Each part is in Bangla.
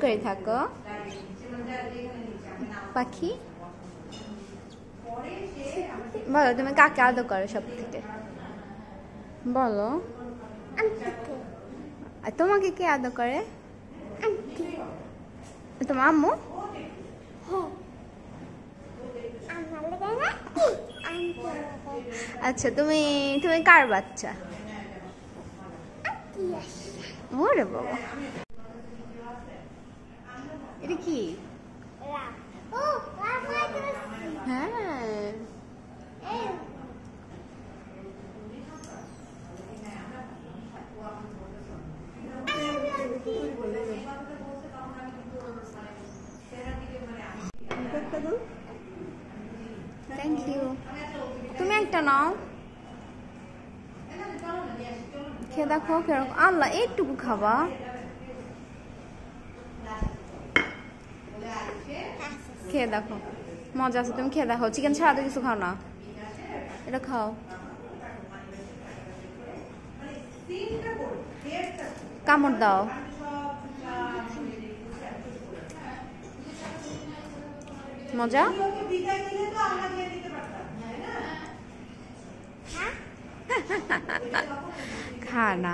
করে থাকো পাখি। বলো তুমি কাকে আদর করো সব থেকে, বলো। আর তোমাকে কে আদর করে? তোমার আম্মু? আচ্ছা তুমি তুমি কার বাচ্চা? ওরে বাবা, এটা কি? হ্যাঁ থ্যাংক ইউ। তুমি একটা নাও, খেয়ে দেখো কেরকম। আল্লাহ এইটুকু খাবা? খেয়ে দেখো মজা আছে, তুমি খেয়ে দেখো। চিকেন ছাড়া তো কিছু খাও না, এটা খাও। কামড় দাও। মজা খা না।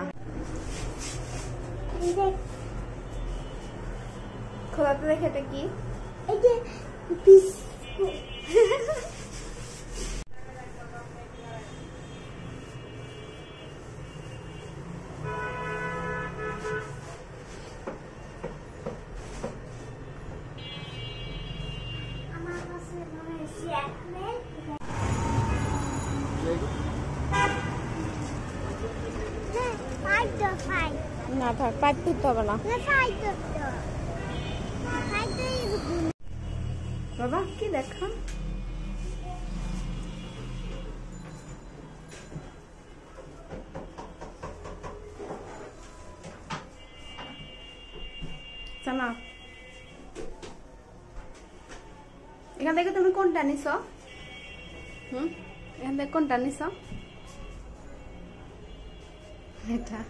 খোলাতে দেখে এটা কি? না থাক, পাইপ তুলতে হবে না। বাবা কি দেখা? না এখান থেকে তুমি কোনটা নিছ? এখান থেকে কোনটা নিছ? এটা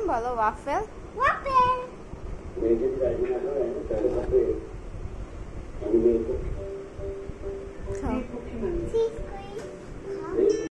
বলো ওয়াফেল।